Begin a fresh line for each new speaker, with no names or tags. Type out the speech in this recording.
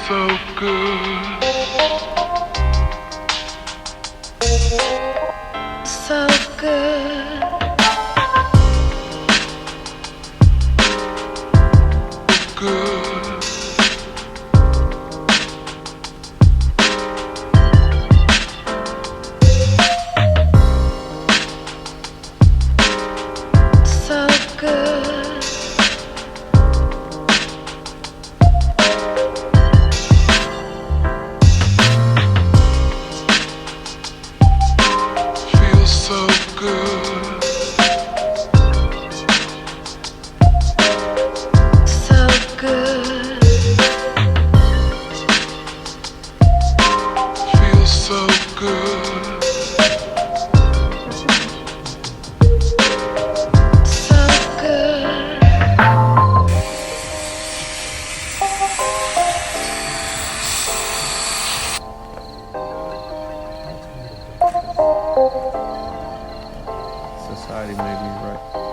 so good, so good, good. So good. Feels so good. So good. Feels so good. So good.
Society made me right.